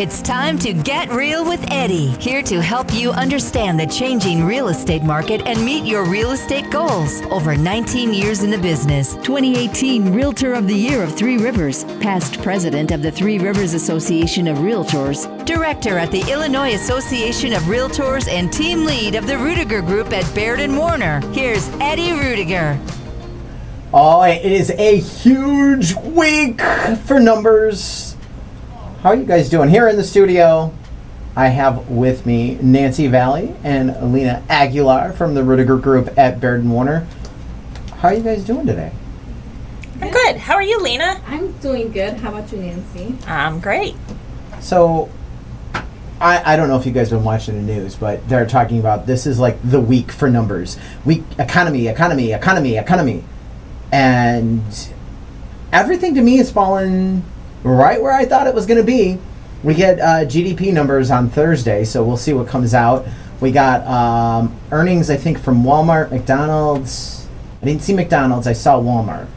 It's time to get real with Eddie, here to help you understand the changing real estate market and meet your real estate goals. Over 19 years in the business. 2018 Realtor of the Year of Three Rivers, past president of the Three Rivers Association of Realtors, Director at the Illinois Association of Realtors and team lead of the Ruettiger Group at Baird Warner. Here's Eddie Ruettiger. Oh, it is a huge week for numbers. How are you guys doing? Here in the studio, I have with me Nancy Valley and Lena Aguilar from the Ruettiger Group at Baird Warner. How are you guys doing today? I'm good. How are you, Lena? I'm doing good. How about you, Nancy? I'm great. So, I don't know if you guys have been watching the news, but they're talking about this is like the week for numbers. Week economy. And everything to me has fallen right where I thought it was going to be. We get GDP numbers on Thursday, so we'll see what comes out. We got earnings, I think, from Walmart, McDonald's. I didn't see McDonald's. I saw Walmart.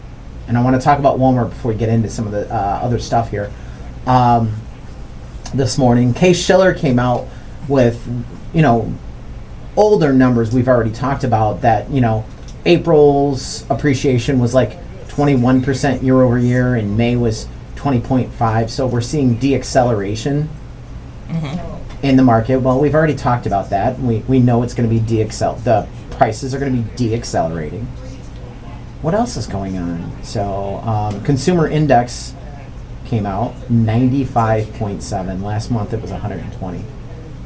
And I want to talk about Walmart before we get into some of the other stuff here. This morning, Case Shiller came out with, older numbers we've already talked about that, April's appreciation was like 21% year over year, and May was 20.5. So we're seeing deacceleration in the market. Well, we've already talked about that. We know it's going to be the prices are going to be deaccelerating. What else is going on? So consumer index came out 95.7. Last month it was 120.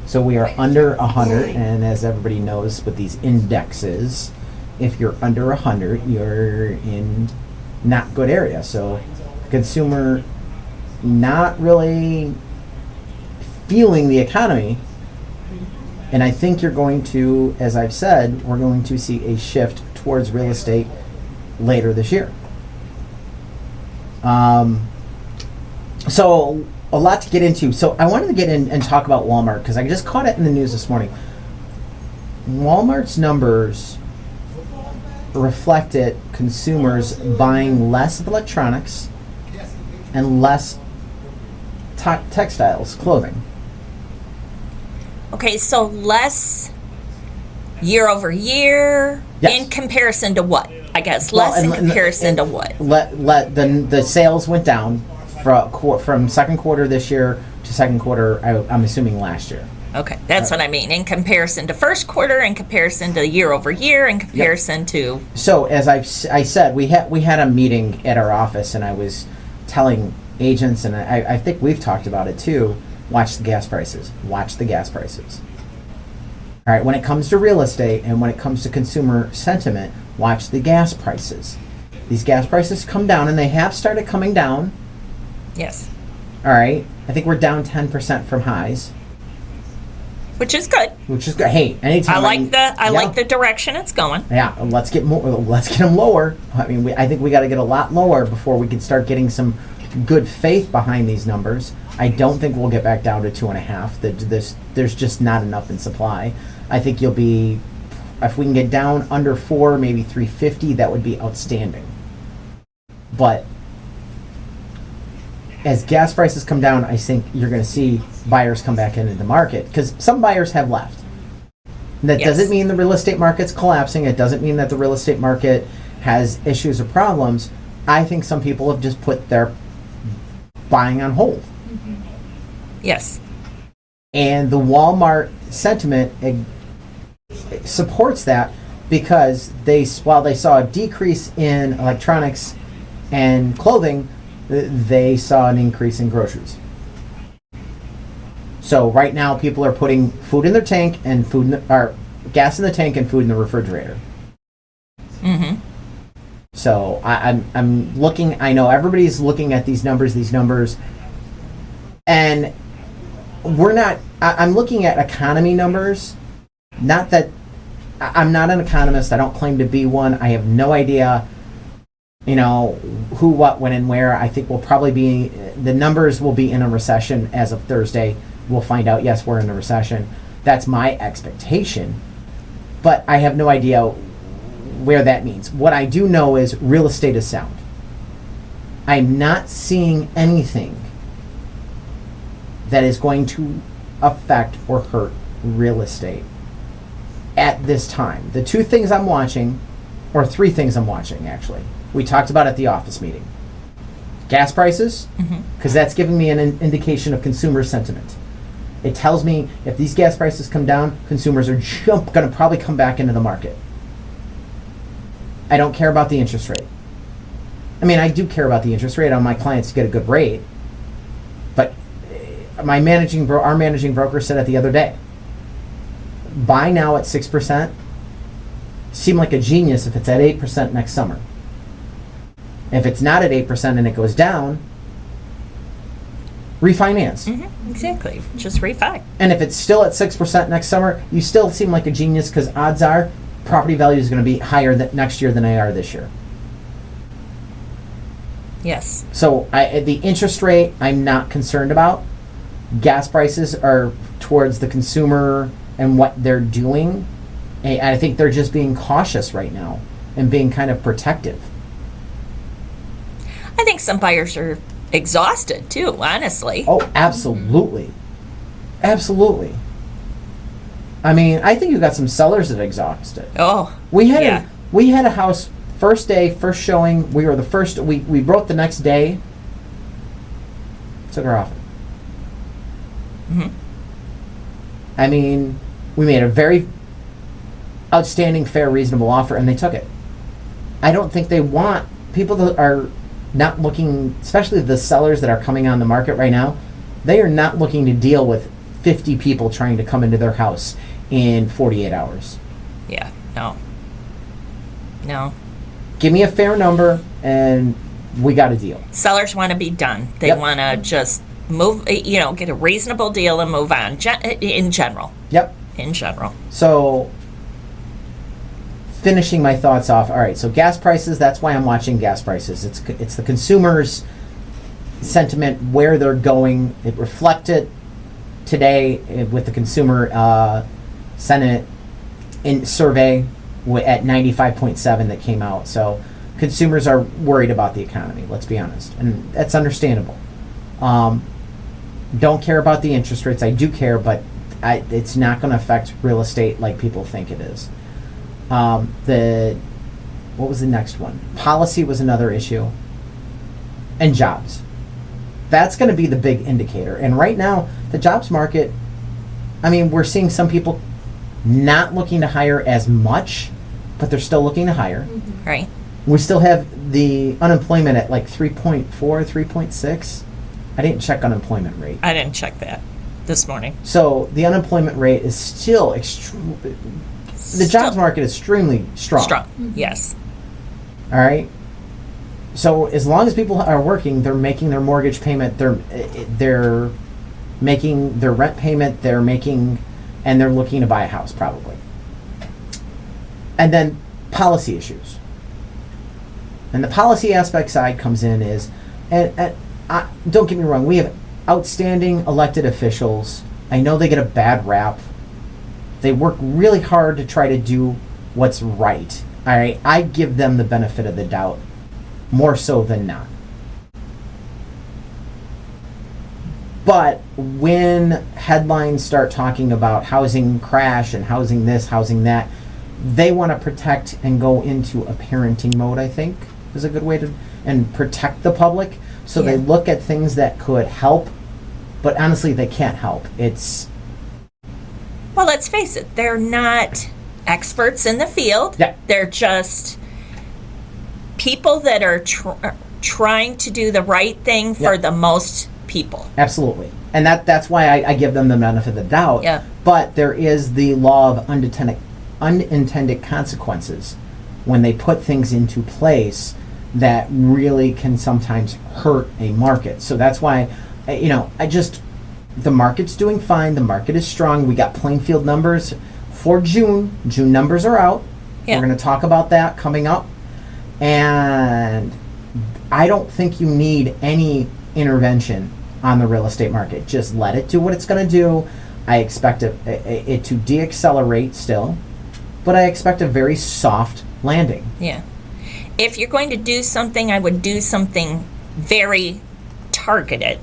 So we are under 100, and as everybody knows with these indexes, if you're under 100, you're in not good area. So consumer not really feeling the economy. And I think you're going to, as I've said, we're going to see a shift towards real estate later this year. So a lot to get into. So I wanted to get in and talk about Walmart because I just caught it in the news this morning. Walmart's numbers reflected consumers buying less of electronics and less textiles, clothing. Okay, so less year over year. Yes. In comparison to what? I guess Well, less in comparison to what? The sales went down from second quarter this year to second quarter, I'm assuming last year. Okay, that's what I mean. In comparison to first quarter, in comparison to year over year, in comparison to... So as I said, we had a meeting at our office, and I was telling agents, and I think we've talked about it too, watch the gas prices. Watch the gas prices. All right, when it comes to real estate and when it comes to consumer sentiment, watch the gas prices. These gas prices come down, and they have started coming down. Yes. All right, I think we're down 10% from highs. Which is good. Which is good. Hey, anytime I like the direction it's going. Yeah, let's get them lower. I mean, I think we got to get a lot lower before we can start getting some good faith behind these numbers. I don't think we'll get back down to 2.5. There's just not enough in supply. I think you'll be, if we can get down under 4, maybe 350, that would be outstanding. But as gas prices come down, I think you're going to see buyers come back into the market because some buyers have left. And that doesn't mean the real estate market's collapsing. It doesn't mean that the real estate market has issues or problems. I think some people have just put their buying on hold. Yes. And the Walmart sentiment supports that because while they saw a decrease in electronics and clothing, they saw an increase in groceries. So right now, people are putting food in their tank and gas in the tank and food in the refrigerator. Mm-hmm. So I'm looking. I know everybody's looking at these numbers, and we're not. I'm looking at economy numbers. Not that I'm not an economist. I don't claim to be one. I have no idea. Who, what, when, and where. I think the numbers will be in a recession as of Thursday. We'll find out, yes, we're in a recession. That's my expectation. But I have no idea where that means. What I do know is real estate is sound. I'm not seeing anything that is going to affect or hurt real estate at this time. The two things I'm watching, or three things I'm watching actually, we talked about at the office meeting. Gas prices, because that's giving me an indication of consumer sentiment. It tells me if these gas prices come down, consumers are going to probably come back into the market. I don't care about the interest rate. I mean, I do care about the interest rate. I want my clients to get a good rate. But our managing broker said it the other day. Buy now at 6%. Seem like a genius if it's at 8% next summer. If it's not at 8% and it goes down, refinance. Exactly. Just refi. And if it's still at 6% next summer, you still seem like a genius because odds are property value is going to be higher next year than they are this year. Yes. So the interest rate, I'm not concerned about. Gas prices are towards the consumer and what they're doing. And I think they're just being cautious right now and being kind of protective. I think some buyers are exhausted too, honestly. Oh, absolutely. Absolutely. I mean, I think you got some sellers that are exhausted. Oh, We had yeah. we had a house first day, first showing. We were the first. We broke the next day. Took our offer. I mean, we made a very outstanding, fair, reasonable offer, and they took it. I don't think they want people that are not looking, especially the sellers that are coming on the market right now. They are not looking to deal with 50 people trying to come into their house in 48 hours. Yeah. No. Give me a fair number, and we got a deal. Sellers want to be done. They Yep. want to just move, get a reasonable deal and move on. In general. Yep. In general. So, finishing my thoughts off. All right. So gas prices. That's why I'm watching gas prices. It's the consumers' sentiment, where they're going. It reflected today with the consumer Senate survey at 95.7 that came out. So consumers are worried about the economy. Let's be honest, and that's understandable. Don't care about the interest rates. I do care, but it's not going to affect real estate like people think it is. What was the next one? Policy was another issue. And jobs. That's going to be the big indicator. And right now, the jobs market, I mean, we're seeing some people not looking to hire as much, but they're still looking to hire. Right. We still have the unemployment at like 3.4, 3.6. I didn't check unemployment rate. I didn't check that this morning. So the unemployment rate is still the jobs market is extremely strong. Yes. All right. So as long as people are working, they're making their mortgage payment. They're making their rent payment. And they're looking to buy a house probably. And then policy issues. And the policy aspect side comes in don't get me wrong. We have outstanding elected officials. I know they get a bad rap. They work really hard to try to do what's right. All right, I give them the benefit of the doubt, more so than not. But when headlines start talking about housing crash and housing this, housing that, they want to protect and go into a parenting mode, I think, is a good way to, and protect the public. So they look at things that could help, but honestly, they can't help. Well, let's face it, they're not experts in the field. Yeah. They're just people that are trying to do the right thing for the most people. Absolutely. And that's why I give them the benefit of the doubt. Yeah. But there is the law of unintended consequences when they put things into place that really can sometimes hurt a market. So that's why, the market's doing fine. The market is strong. We got Plainfield numbers for June. June numbers are out. Yeah. We're going to talk about that coming up. And I don't think you need any intervention on the real estate market. Just let it do what it's going to do. I expect it to deaccelerate still, but I expect a very soft landing. Yeah. If you're going to do something, I would do something very targeted.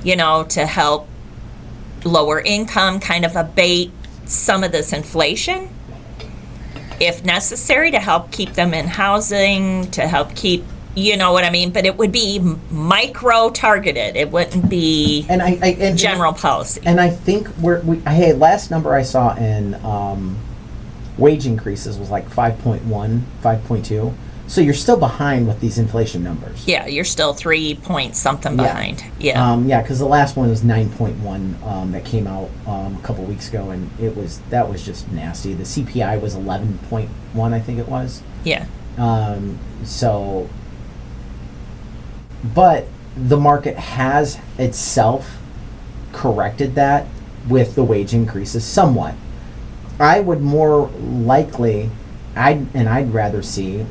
to help lower income, kind of abate some of this inflation, if necessary, to help keep them in housing, to help keep, you know what I mean? But it would be micro targeted. It wouldn't be general policy. And I think hey, last number I saw in wage increases was like 5.1, 5.2. So you're still behind with these inflation numbers. Yeah, you're still 3 point something behind. Yeah, because the last one was 9.1 that came out a couple weeks ago, and that was just nasty. The CPI was 11.1, I think it was. Yeah. But the market has itself corrected that with the wage increases somewhat. I would more likely, I'd rather see,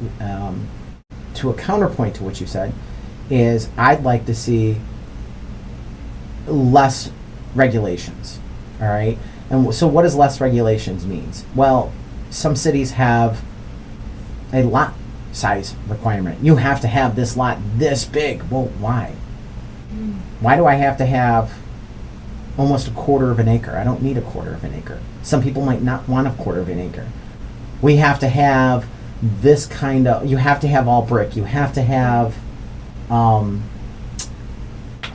to a counterpoint to what you said, is I'd like to see less regulations, all right? And so what does less regulations means? Well, some cities have a lot size requirement. You have to have this lot this big. Well, why? Why do I have to have almost a quarter of an acre? I don't need a quarter of an acre. Some people might not want a quarter of an acre. We have to have this kind of, you have to have all brick. You have to have,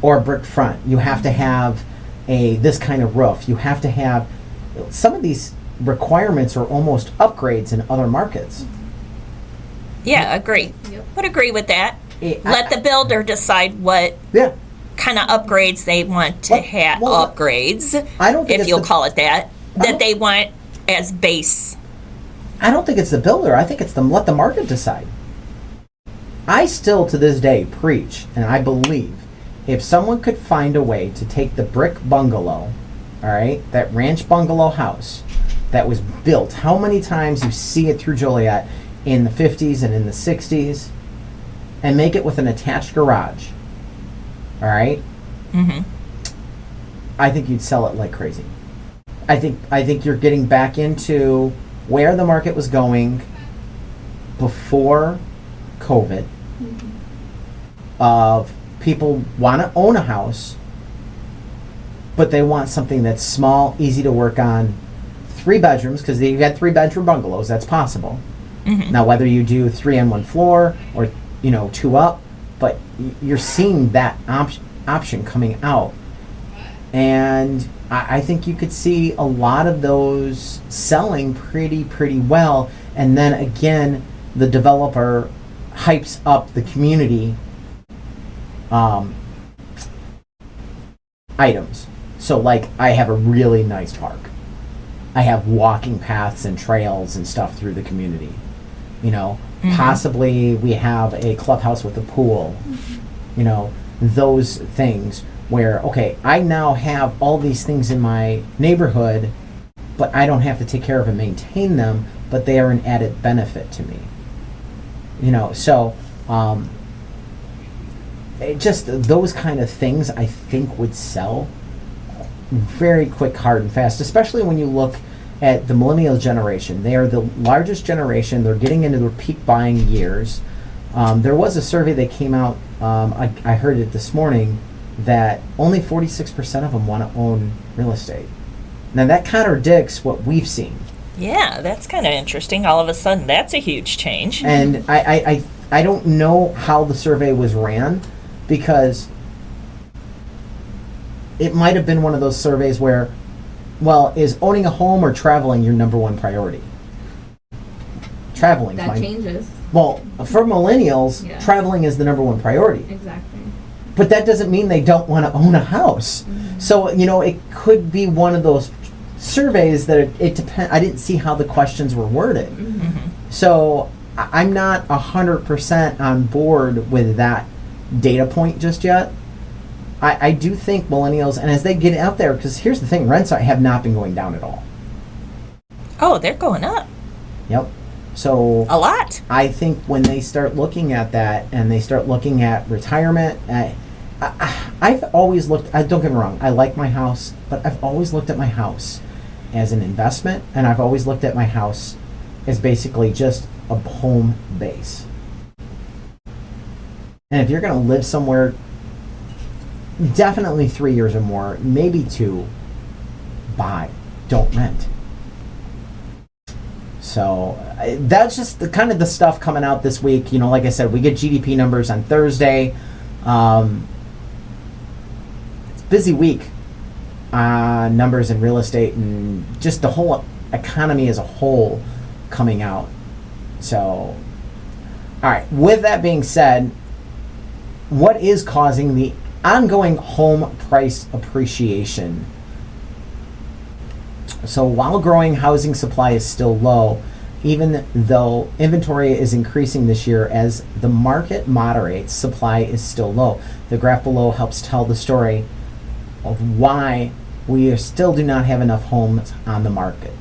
or brick front. You have to have this kind of roof. You have to have, some of these requirements are almost upgrades in other markets. Yeah, agree. Yep. Would agree with that. Let the builder decide what kind of upgrades they want to have. Upgrades, I don't think if you'll call it that they want as base. I don't think it's the builder. I think it's let the market decide. I still, to this day, preach, and I believe, if someone could find a way to take the brick bungalow, all right, that ranch bungalow house that was built, how many times you see it through Joliet, in the 50s and in the 60s, and make it with an attached garage, all right? Mm-hmm. I think you'd sell it like crazy. I think you're getting back into where the market was going before COVID, of people want to own a house, but they want something that's small, easy to work on, 3 bedrooms, because you've got 3-bedroom bungalows, that's possible. Mm-hmm. Now, whether you do 3 on 1 floor or 2 up, but you're seeing that option coming out, and I think you could see a lot of those selling pretty well. And then again, the developer hypes up the community items. So, like, I have a really nice park. I have walking paths and trails and stuff through the community. Possibly we have a clubhouse with a pool, those things where, okay, I now have all these things in my neighborhood, but I don't have to take care of and maintain them, but they are an added benefit to me. Just those kind of things I think would sell very quick, hard and fast, especially when you look at the millennial generation. They are the largest generation. They're getting into their peak buying years. There was a survey that came out, I heard it this morning, that only 46% of them want to own real estate. Now that contradicts what we've seen. Yeah, that's kind of interesting. All of a sudden, that's a huge change. And I don't know how the survey was ran, because it might have been one of those surveys where, well, is owning a home or traveling your number one priority? Traveling. That changes. Well, for millennials, traveling is the number one priority. Exactly. But that doesn't mean they don't want to own a house. Mm-hmm. So, it could be one of those surveys that it depends. I didn't see how the questions were worded. Mm-hmm. So I'm not 100% on board with that data point just yet. I do think millennials, and as they get out there, because here's the thing, rents have not been going down at all. Oh, they're going up. Yep. So a lot. I think when they start looking at that, and they start looking at retirement, I've always looked, don't get me wrong, I like my house, but I've always looked at my house as an investment, and I've always looked at my house as basically just a home base. And if you're going to live somewhere definitely 3 years or more, maybe 2, buy, don't rent. So that's just the kind of the stuff coming out this week. You know, like I said, we get GDP numbers on Thursday. It's a busy week. Numbers in real estate and just the whole economy as a whole coming out. So, all right, with that being said, what is causing the ongoing home price appreciation? So while growing housing supply is still low, even though inventory is increasing this year as the market moderates, supply is still low. The graph below helps tell the story of why we still do not have enough homes on the market.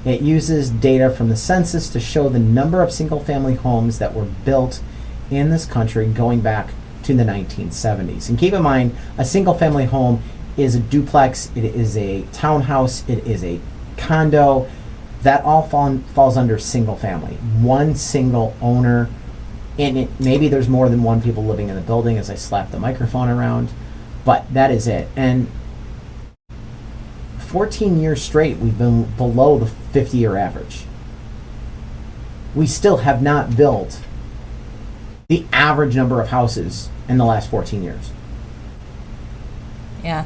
It uses data from the census to show the number of single-family homes that were built in this country going back to the 1970s. And keep in mind, a single-family home is a duplex, it is a townhouse, it is a condo. That all falls under single-family. One single owner, and maybe there's more than one people living in the building as I slap the microphone around, but that is it. And 14 years straight, we've been below the 50-year average. We still have not built the average number of houses in the last 14 years. Yeah.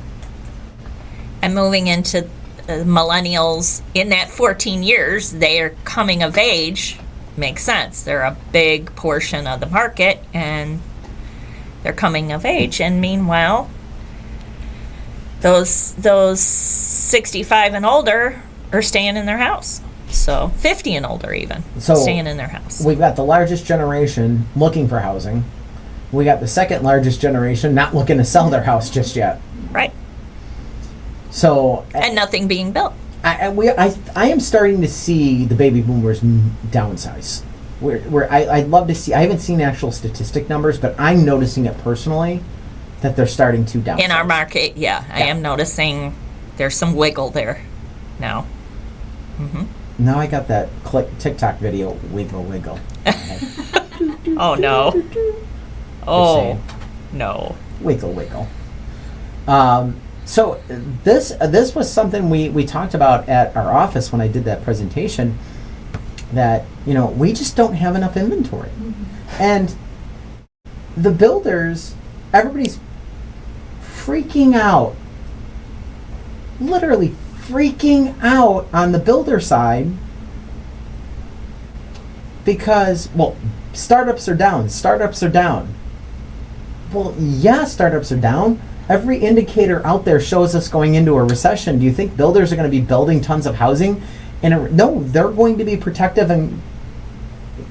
And moving into millennials, in that 14 years, they are coming of age. Makes sense. They're a big portion of the market, and they're coming of age. And meanwhile, those 65 and older are staying in their house. So 50 and older even, staying in their house. We've got the largest generation looking for housing. We got the second largest generation not looking to sell their house just yet. Right. So and nothing being built. I am starting to see the baby boomers downsize. I'd love to see. I haven't seen actual statistic numbers, but I'm noticing it personally that they're starting to downsize. In our market, yeah. I am noticing there's some wiggle there now. Mm-hmm. Now I got that TikTok video, wiggle, wiggle. Oh, no. Oh, no. Wiggle, wiggle. So this was something we talked about at our office when I did that presentation, that, you know, we just don't have enough inventory. Mm-hmm. And the builders, everybody's freaking out, literally freaking out on the builder side because, well, startups are down. Well, yeah, startups are down. Every indicator out there shows us going into a recession. Do you think builders are going to be building tons of housing? No, they're going to be protective and...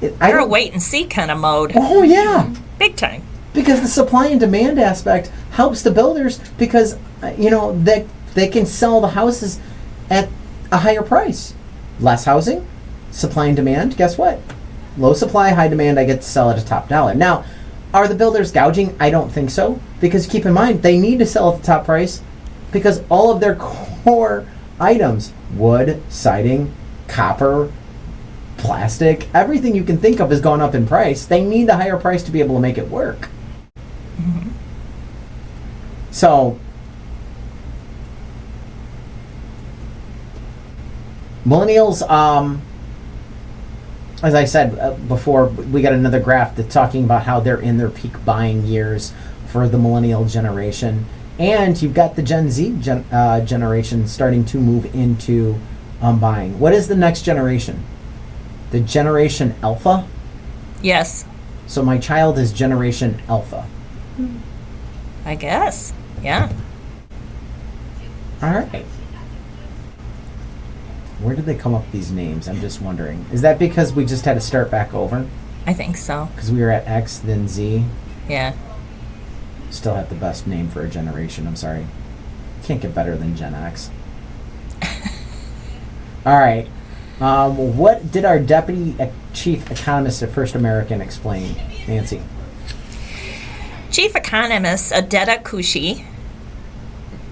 They're a wait-and-see kind of mode. Oh, yeah. Big time. Because the supply and demand aspect helps the builders because, you know, they can sell the houses at a higher price. Less housing, supply and demand, guess what? Low supply, high demand, I get to sell at a top dollar. Now, are the builders gouging? I don't think so. Because keep in mind, they need to sell at the top price because all of their core items, wood, siding, copper, plastic, everything you can think of has gone up in price. They need the higher price to be able to make it work. Mm-hmm. So, millennials, as I said before, we got another graph that's talking about how they're in their peak buying years for the millennial generation. And you've got the Gen Z generation starting to move into buying. What is the next generation? The Generation Alpha? Yes. So my child is Generation Alpha. I guess. Yeah. All right. Where did they come up with these names? I'm just wondering. Is that because we just had to start back over? I think so. Because we were at X, then Z? Yeah. Still have the best name for a generation. I'm sorry. Can't get better than Gen X. All right. What did our deputy chief economist at First American explain, Nancy? Chief economist Adetta Kushi,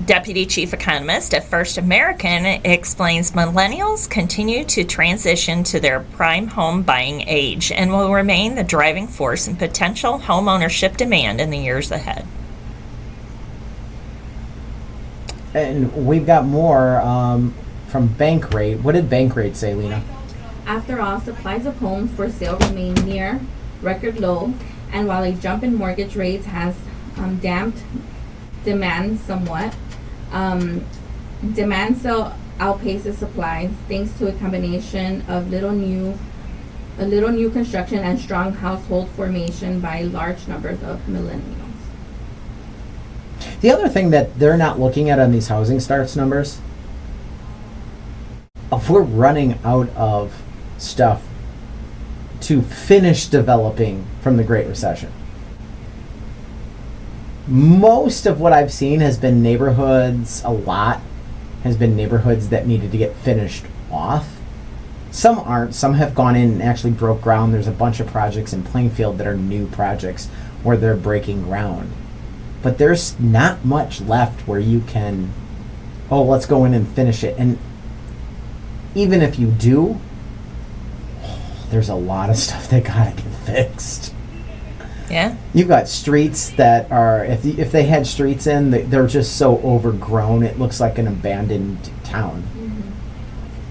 deputy chief economist at First American, explains millennials continue to transition to their prime home buying age and will remain the driving force in potential home ownership demand in the years ahead. And we've got more from Bankrate. What did Bankrate say, Lena? After all, supplies of homes for sale remain near record low, and while a jump in mortgage rates has damped demand somewhat, demand still outpaces supplies thanks to a combination of little new construction and strong household formation by large numbers of millennials. The other thing that they're not looking at on these housing starts numbers, if we're running out of stuff to finish developing from the Great Recession. Most of what I've seen has been neighborhoods, a lot has been neighborhoods that needed to get finished off. Some aren't. Some have gone in and actually broke ground. There's a bunch of projects in Plainfield that are new projects where they're breaking ground. But there's not much left where you can, let's go in and finish it. And even if you do, there's a lot of stuff that gotta get fixed. Yeah. You've got streets that are, if they had streets in, they're just so overgrown, it looks like an abandoned town.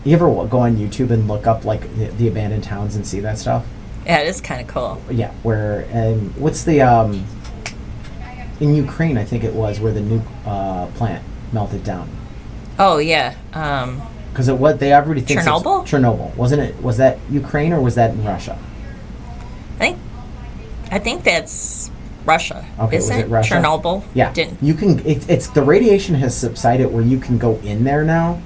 You ever go on YouTube and look up like the abandoned towns and see that stuff? Yeah, it is kind of cool. Yeah, what's the, in Ukraine, I think it was, where the nuke plant melted down. Oh, yeah. Because they already think Chernobyl? Chernobyl, wasn't it? Was that Ukraine or was that in Russia? I think that's Russia. Okay, Isn't was it Russia? Chernobyl? Yeah. You can. It's the radiation has subsided where you can go in there now,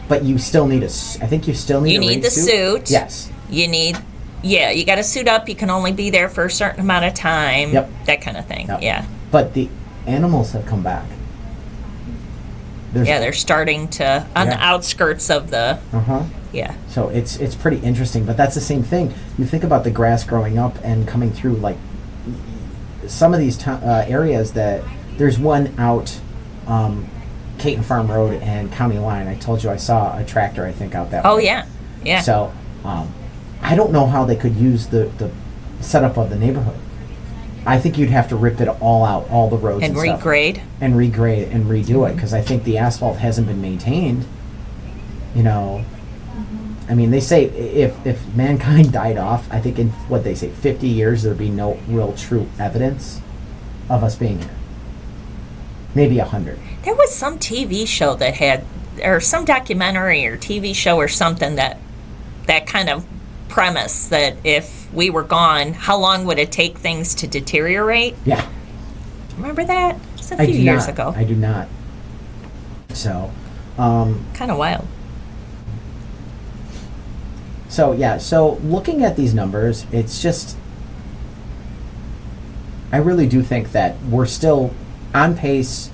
but you still need I think you still need. You need the suit. Yes. You need. Yeah, you got to suit up. You can only be there for a certain amount of time. Yep. That kind of thing. Yep. Yeah. But the animals have come back. They're starting to on the outskirts of the. Yeah. So it's pretty interesting, but that's the same thing. You think about the grass growing up and coming through, like some of these areas that there's one out Caton Farm Road and County Line. I told you I saw a tractor, I think, out that way. Oh, yeah. Yeah. So I don't know how they could use the setup of the neighborhood. I think you'd have to rip it all out, all the roads and stuff. Regrade. And regrade and redo it, because I think the asphalt hasn't been maintained. You know, I mean, they say if mankind died off, I think in what they say 50 years there'd be no real true evidence of us being here. Maybe 100. There was some TV show that had, or some documentary or TV show or something that kind of premise that if we were gone, how long would it take things to deteriorate? Yeah. Remember that? It's a few years ago. I do not. So. Kind of wild. So, yeah, so looking at these numbers, it's just, I really do think that we're still on pace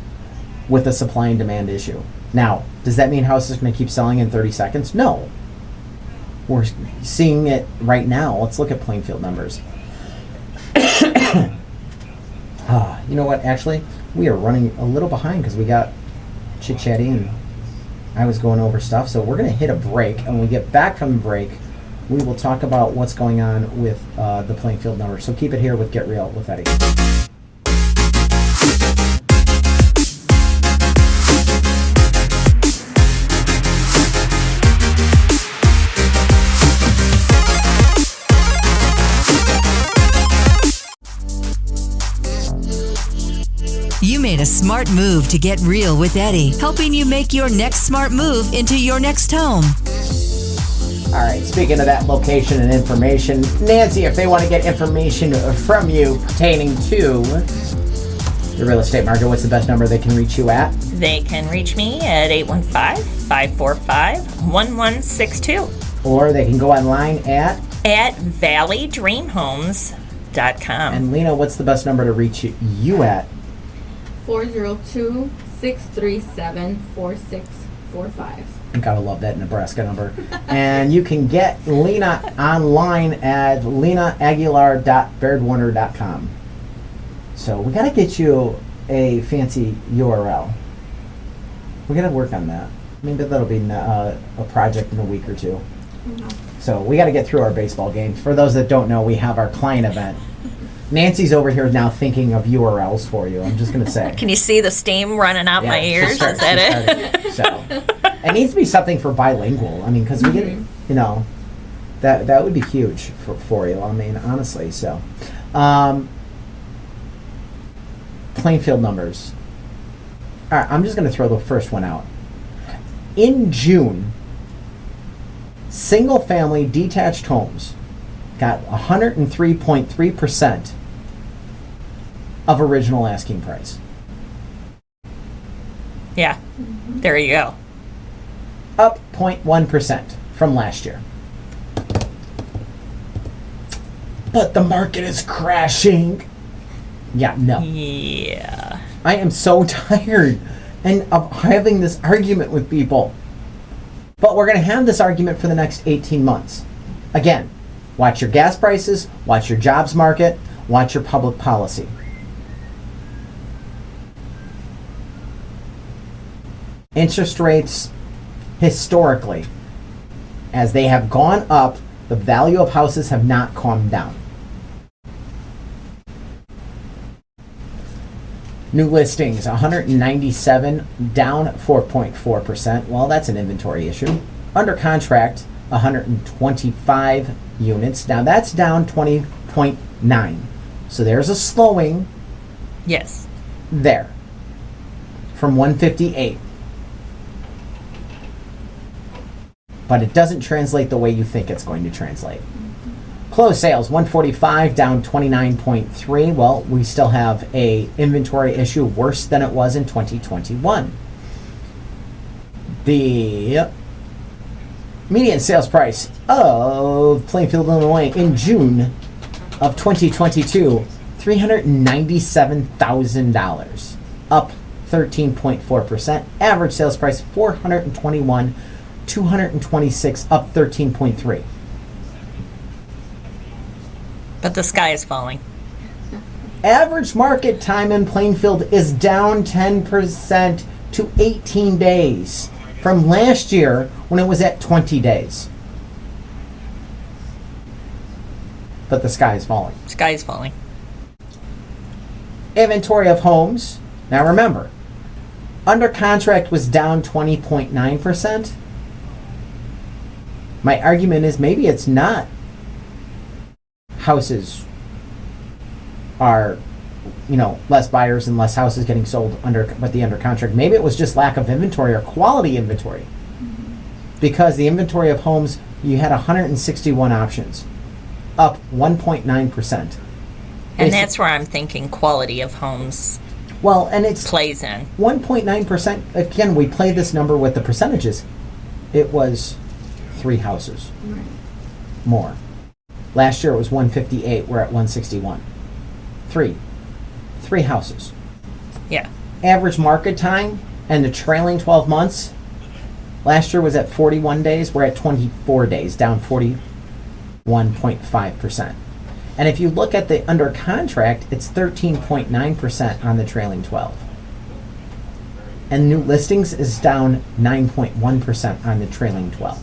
with a supply and demand issue. Now, does that mean houses are going to keep selling in 30 seconds? No. We're seeing it right now. Let's look at Plainfield numbers. You know what, actually, we are running a little behind because we got chit-chatty and I was going over stuff. So we're going to hit a break, and when we get back from the break, we will talk about what's going on with the Plainfield numbers. So keep it here with Get Real with Eddie. You made a smart move to Get Real with Eddie, helping you make your next smart move into your next home. All right, speaking of that location and information, Nancy, if they want to get information from you pertaining to the real estate market, what's the best number they can reach you at? They can reach me at 815-545-1162. Or they can go online at valleydreamhomes.com. And Lena, what's the best number to reach you at? 402-637-4645. Gotta love that Nebraska number. And you can get Lena online at lenaaguilar.bairdwarner.com. So we gotta get you a fancy URL. We gotta work on that. Maybe that'll be a project in a week or two. So we gotta get through our baseball game. For those that don't know, we have our client event Nancy's over here now thinking of URLs for you. I'm just gonna say. Can you see the steam running out my ears? Is that it? So it needs to be something for bilingual. I mean, because we get, that would be huge for you. I mean, honestly. So, Plainfield numbers. All right, I'm just gonna throw the first one out. In June, single-family detached homes got 103.3% of original asking price. Yeah. There you go. Up 0.1% from last year. But the market is crashing. Yeah, no. Yeah. I am so tired of having this argument with people. But we're going to have this argument for the next 18 months. Again, watch your gas prices, watch your jobs market, watch your public policy. Interest rates, historically, as they have gone up, the value of houses have not calmed down. New listings, 197, down 4.4%. Well, that's an inventory issue. Under contract, 125 units. Now, that's down 20.9. So there's a slowing Yes. there from 158. But it doesn't translate the way you think it's going to translate. Closed sales, 145, down 29.3. Well, we still have a inventory issue worse than it was in 2021. The median sales price of Plainfield, Illinois in June of 2022, $397,000, up 13.4%. Average sales price, $421,226, up 13.3. But the sky is falling. Average market time in Plainfield is down 10% to 18 days from last year when it was at 20 days. But the sky is falling. Sky is falling. Inventory of homes. Now remember, under contract was down 20.9%. My argument is maybe it's not houses are, less buyers and less houses getting sold under contract. Maybe it was just lack of inventory or quality inventory. Because the inventory of homes, you had 161 options, up 1.9%. And that's where I'm thinking quality of homes Well, and it's plays in. 1.9%. Again, we play this number with the percentages. It was 3 houses more. Last year it was 158. We're at 161. 3 houses. Yeah. Average market time and the trailing 12 months. Last year was at 41 days. We're at 24 days, down 41.5%. And if you look at the under contract, it's 13.9% on the trailing 12. And new listings is down 9.1% on the trailing 12.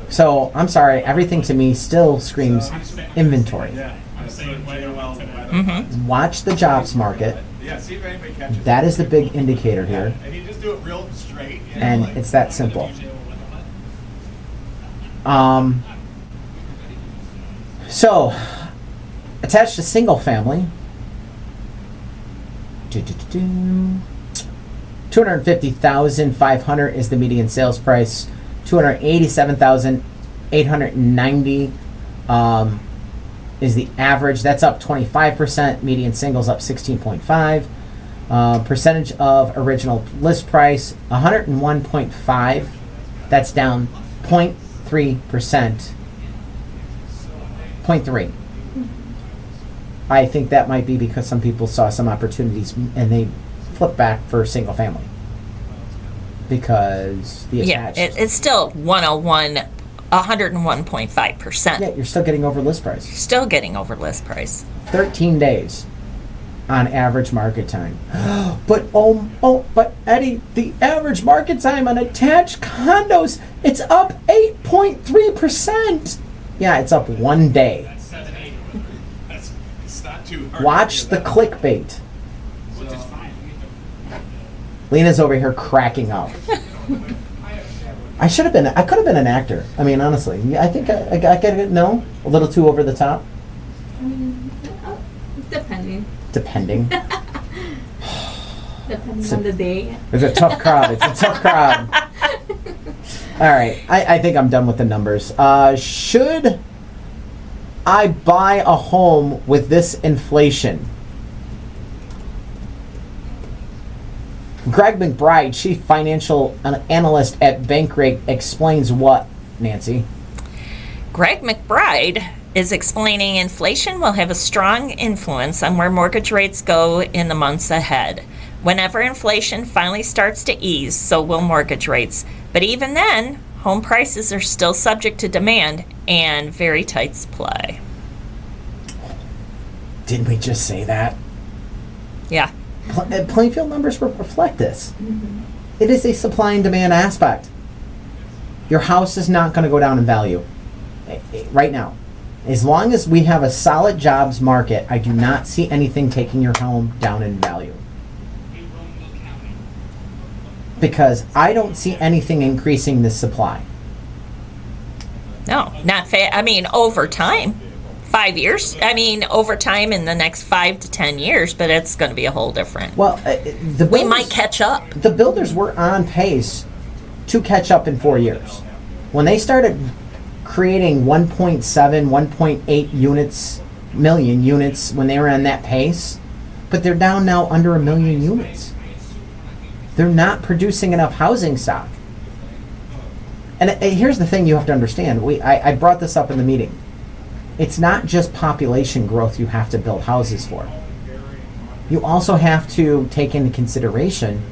So, I'm sorry, everything to me still screams inventory. Mm-hmm. Watch the jobs market. That is the big indicator here. And it's that simple. So, attached to single family, 250,500 is the median sales price. 287,890 is the average. That's up 25%. Median singles up 16.5. Percentage of original list price 101.5. That's down 0.3%. 0.3. I think that might be because some people saw some opportunities and they flipped back for single family. Because the attached. Yeah, it's still 101.5%. Yeah, you're still getting over list price. Still getting over list price. 13 days on average market time. But Eddie, the average market time on attached condos, it's up 8.3%. Yeah, it's up 1 day. Watch the clickbait. Lena's over here cracking up. I could have been an actor. I mean, honestly. I think I got it. No? A little too over the top? Depending. Depending On the day. It's a tough crowd. All right. I think I'm done with the numbers. Should I buy a home with this inflation? Greg McBride, Chief Financial Analyst at Bankrate, explains what, Nancy? Greg McBride is explaining inflation will have a strong influence on where mortgage rates go in the months ahead. Whenever inflation finally starts to ease, so will mortgage rates. But even then, home prices are still subject to demand and very tight supply. Didn't we just say that? Yeah. Plainfield numbers reflect this. It is a supply and demand aspect. Your house is not going to go down in value right now. As long as we have a solid jobs market, I do not see anything taking your home down in value. Because I don't see anything increasing this supply. No, not I mean, over time. 5 years. I mean, over time in the next 5 to 10 years, but it's going to be a whole different. Well, we might catch up. The builders were on pace to catch up in 4 years. When they started creating 1.7, 1.8 million units when they were on that pace, but they're down now under 1 million units. They're not producing enough housing stock. And here's the thing you have to understand. I brought this up in the meeting. It's not just population growth you have to build houses for. You also have to take into consideration,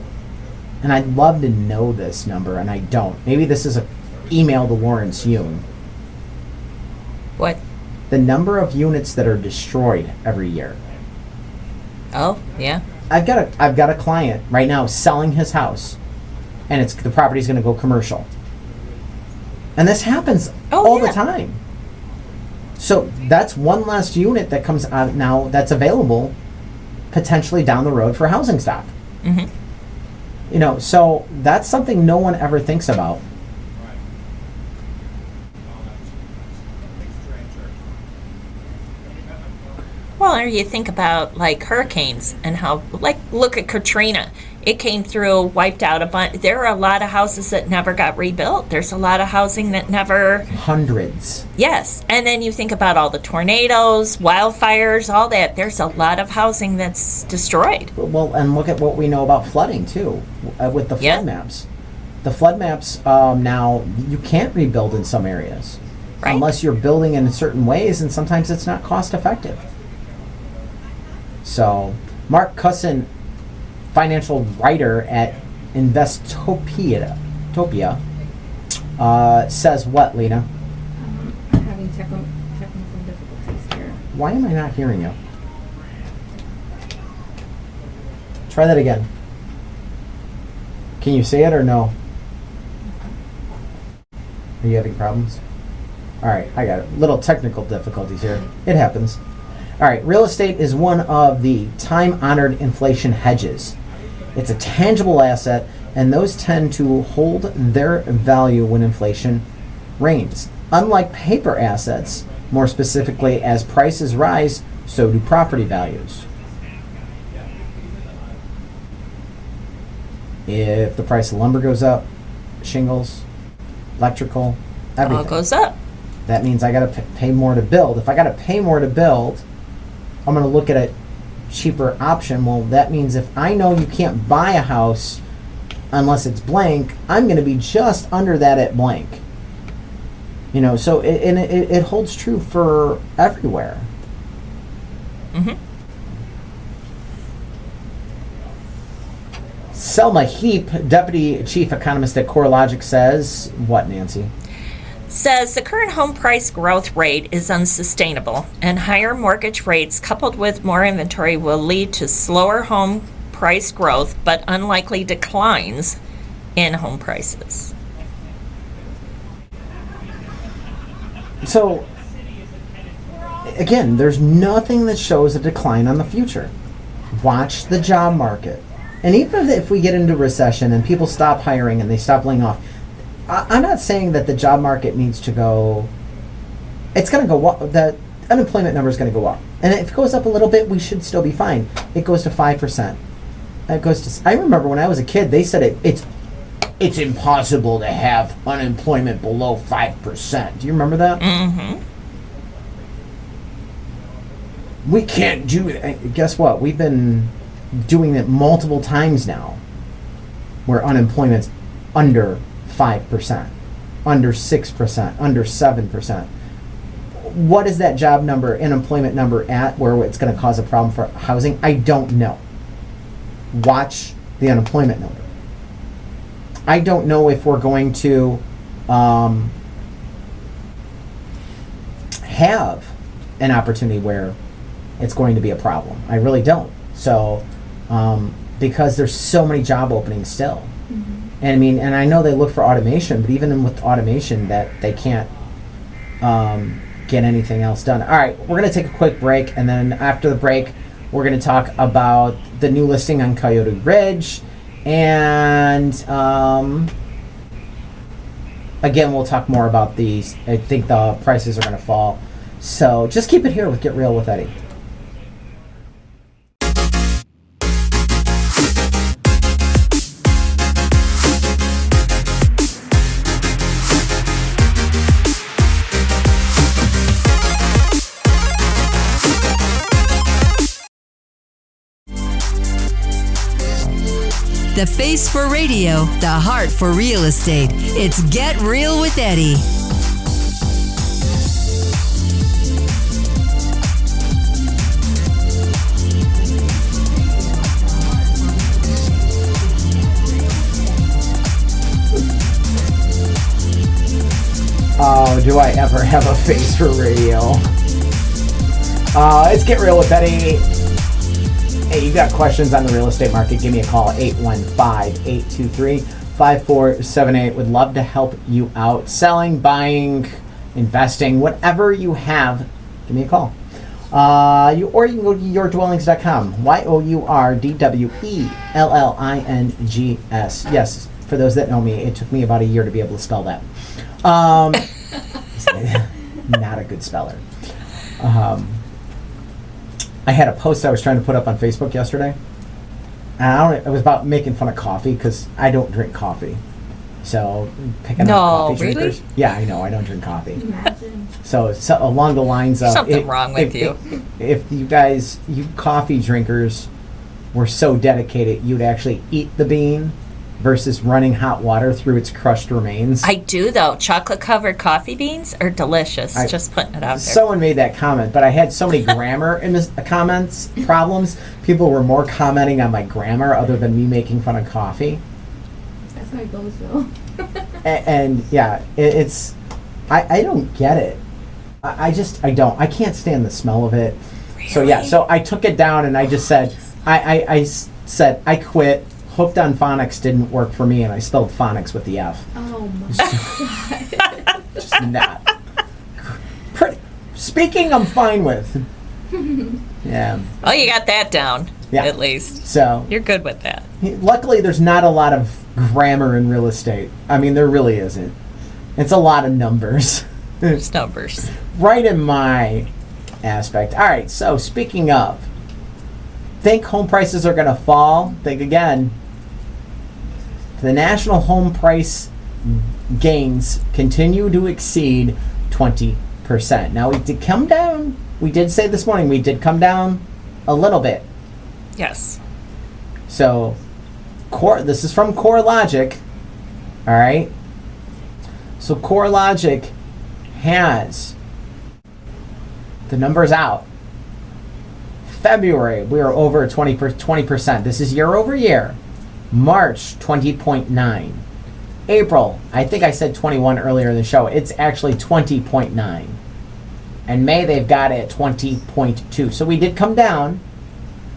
and I'd love to know this number, and I don't. Maybe this is an email to Lawrence Yoon. What? The number of units that are destroyed every year. Oh, yeah. I've got a client right now selling his house, and the property's going to go commercial. And this happens all the time. So that's one less unit that comes out now that's available potentially down the road for housing stock. Mm-hmm. So that's something no one ever thinks about. Well, or you think about like hurricanes and how, like, look at Katrina. It came through, wiped out a bunch. There are a lot of houses that never got rebuilt. There's a lot of housing that never. Hundreds. Yes. And then you think about all the tornadoes, wildfires, all that. There's a lot of housing that's destroyed. Well, and look at what we know about flooding, too, with the flood maps. The flood maps, now, you can't rebuild in some areas. Right. Unless you're building in certain ways, and sometimes it's not cost effective. So, Mark Cusson, financial writer at Investopia, says what, Lena? I'm having technical difficulties here. Why am I not hearing you? Try that again. Can you say it or no? Are you having problems? All right, I got it. Little technical difficulties here. It happens. All right, real estate is one of the time-honored inflation hedges. It's a tangible asset, and those tend to hold their value when inflation reigns. Unlike paper assets, more specifically, as prices rise, so do property values. If the price of lumber goes up, shingles, electrical, everything. All goes up. That means I got to pay more to build. If I got to pay more to build, I'm going to look at a cheaper option. Well, that means if I know you can't buy a house unless it's blank, I'm going to be just under that at blank. So it holds true for everywhere. Mm-hmm. Selma Heap, Deputy Chief Economist at CoreLogic, says what, Nancy? Says the current home price growth rate is unsustainable, and higher mortgage rates coupled with more inventory will lead to slower home price growth, but unlikely declines in home prices. So again, there's nothing that shows a decline on the future. Watch the job market. And even if we get into recession and people stop hiring and they stop laying off, I'm not saying that the job market needs to go, it's going to go up, the unemployment number is going to go up. And if it goes up a little bit, we should still be fine. It goes to 5%. It goes to, I remember when I was a kid, they said it's impossible to have unemployment below 5%. Do you remember that? Mm-hmm. We can't do it. Guess what? We've been doing it multiple times now where unemployment's under 5%, under 6%, under 7%. What is that job number, unemployment number at where it's going to cause a problem for housing? I don't know. Watch the unemployment number. I don't know if we're going to have an opportunity where it's going to be a problem. I really don't. So, because there's so many job openings still. And I know they look for automation, but even with automation, that they can't get anything else done. All right, we're going to take a quick break, and then after the break, we're going to talk about the new listing on Coyote Ridge, and again, we'll talk more about these. I think the prices are going to fall. So just keep it here with Get Real with Eddie. The face for radio, the heart for real estate. It's Get Real with Eddie. Oh, do I ever have a face for radio? Let's Get Real with Eddie. Hey, you got questions on the real estate market, give me a call, 815-823-5478. Would love to help you out. Selling, buying, investing, whatever you have, give me a call. Or you can go to yourdwellings.com, YOURDWELLINGS. Yes, for those that know me, it took me about a year to be able to spell that. Not a good speller. I had a post I was trying to put up on Facebook yesterday. It was about making fun of coffee because I don't drink coffee. So picking up coffee drinkers. Really? Yeah, I know. I don't drink coffee. Imagine. So along the lines of Something wrong with you. If you guys, you coffee drinkers, were so dedicated, you'd actually eat the bean versus running hot water through its crushed remains. I do, though. Chocolate-covered coffee beans are delicious. Just putting it out there. Someone made that comment, but I had so many grammar in the comments problems. People were more commenting on my grammar other than me making fun of coffee. That's how it goes, though. and yeah, it's I don't get it. I don't. I can't stand the smell of it. Really? So yeah, so I took it down and I just said I said I quit. Hooked on Phonics didn't work for me, and I spelled phonics with the F. Oh my God. Just not. Speaking, I'm fine with. Yeah. Oh, you got that down, Yeah. at least. So, You're good with that. luckily, there's not a lot of grammar in real estate. I mean, there really isn't. It's a lot of numbers. There's numbers. Right in my aspect. All right, so speaking of, think home prices are going to fall? Think again. The national home price gains continue to exceed 20%. Now, we did come down. We did say this morning we did come down a little bit. Yes. So, this is from CoreLogic. All right. So, CoreLogic has the numbers out. February, we are over 20%. This is year over year. March, 20.9. April, I think I said 21 earlier in the show. It's actually 20.9. And May, they've got it at 20.2. So we did come down,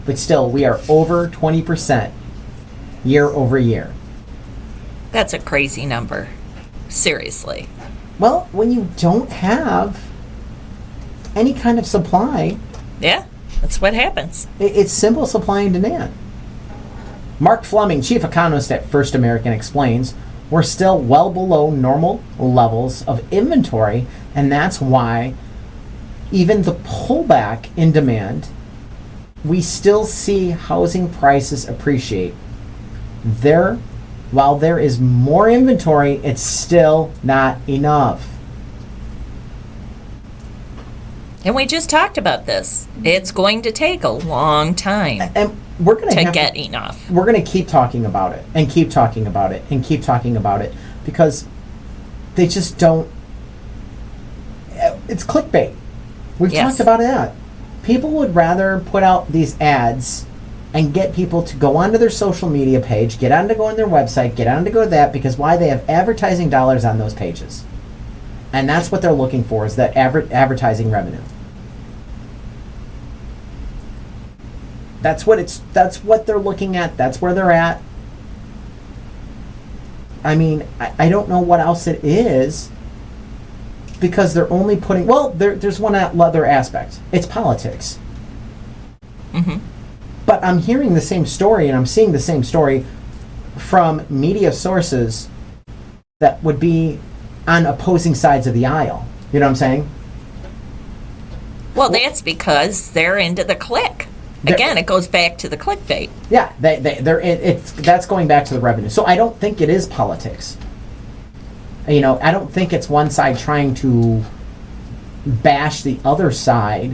but still, we are over 20% year over year. That's a crazy number. Seriously. Well, when you don't have any kind of supply, Yeah, that's what happens. it's simple supply and demand. Mark Fleming, chief economist at First American, explains we're still well below normal levels of inventory, and that's why even the pullback in demand, we still see housing prices appreciate. While there is more inventory, it's still not enough. And we just talked about this. It's going to take a long time And we're going to get enough. We're going to keep talking about it and keep talking about it and keep talking about it because they just don't. It's clickbait. We've Yes. talked about that. People would rather put out these ads and get people to go onto their social media page, get on to go on their website, get on to go to that, because why? They have advertising dollars on those pages. And that's what they're looking for, is that advertising revenue. That's what they're looking at. That's where they're at. I mean, I don't know what else it is, because they're only putting, well, there's one other aspect. It's politics. Mm-hmm. But I'm hearing the same story, and I'm seeing the same story from media sources that would be on opposing sides of the aisle. You know what I'm saying? Well, that's because they're into the click. Again, it goes back to the clickbait. Yeah, that's going back to the revenue. So I don't think it is politics. You know, I don't think it's one side trying to bash the other side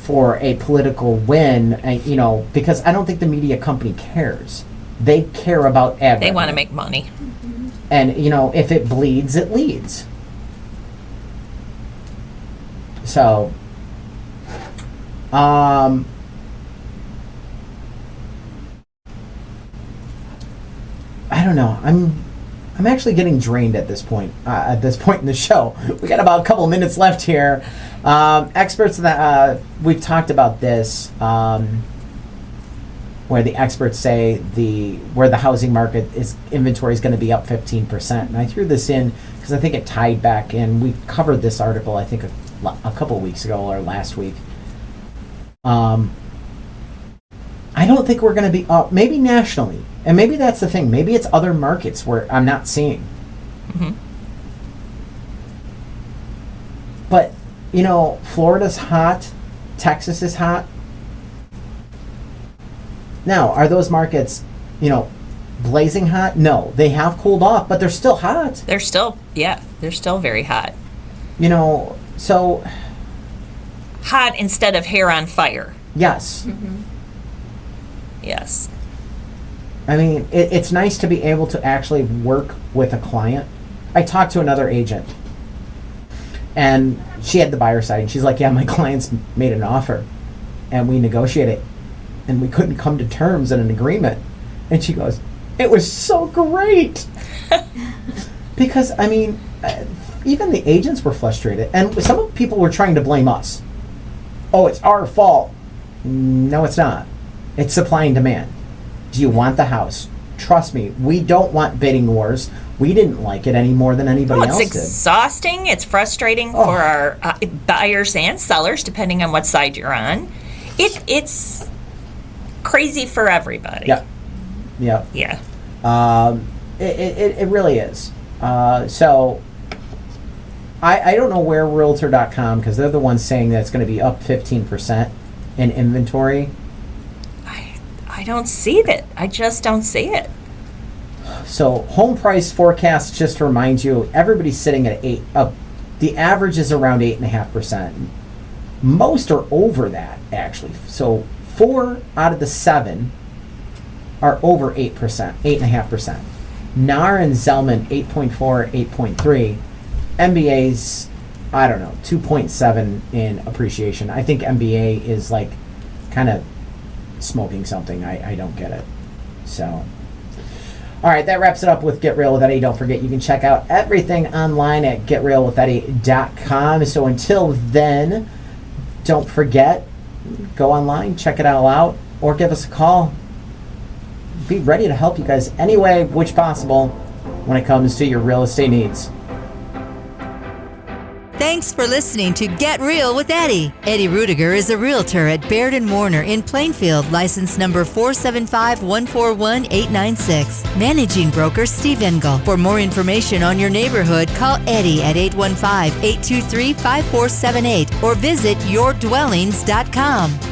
for a political win, you know, because I don't think the media company cares. They care about ad They revenue. want to make money. And, you know, if it bleeds, it leads. So, I don't know. I'm actually getting drained at this point. At this point in the show, we got about a couple of minutes left here. Experts that we've talked about this, where the experts say where the housing market inventory is going to be up 15%, and I threw this in because I think it tied back in. We covered this article I think a couple of weeks ago or last week. I don't think we're going to be up, maybe nationally. And maybe that's the thing. Maybe it's other markets where I'm not seeing. Mm-hmm. But, you know, Florida's hot. Texas is hot. Now, are those markets, you know, blazing hot? No. They have cooled off, but they're still hot. They're still very hot. You know, so... Hot instead of hair on fire. Yes. Mm-hmm. Yes. I mean, it's nice to be able to actually work with a client. I talked to another agent, and she had the buyer side, and she's like, yeah, my clients made an offer, and we negotiated, and we couldn't come to terms and an agreement. And she goes, it was so great. Because, I mean, even the agents were frustrated, and some people were trying to blame us. Oh, it's our fault. No, it's not. It's supply and demand. Do you want the house? Trust me, we don't want bidding wars. We didn't like it any more than anybody else It's did. exhausting. It's frustrating for our buyers and sellers, depending on what side you're on. It's crazy for everybody. Yeah. Yeah. Yeah. It really is. So I don't know where Realtor.com, because they're the ones saying that it's going to be up 15% in inventory. I don't see that. I just don't see it. So home price forecast, just to remind you, everybody's sitting at 8. The average is around 8.5%. Most are over that, actually. So 4 out of the 7 are over 8%, 8.5%. NAR and Zelman 8.4, 8.3. MBA's, I don't know, 2.7 in appreciation. I think MBA is like kind of smoking something. I don't get it. So, all right, that wraps it up with Get Real with Eddie. Don't forget, you can check out everything online at getrealwitheddie.com. So until then, don't forget, go online, check it all out, or give us a call. Be ready to help you guys any way which possible when it comes to your real estate needs. Thanks for listening to Get Real with Eddie. Eddie Ruettiger is a realtor at Baird Warner in Plainfield, license number 475141896. Managing broker Steve Engel. For more information on your neighborhood, call Eddie at 815-823-5478 or visit yourdwellings.com.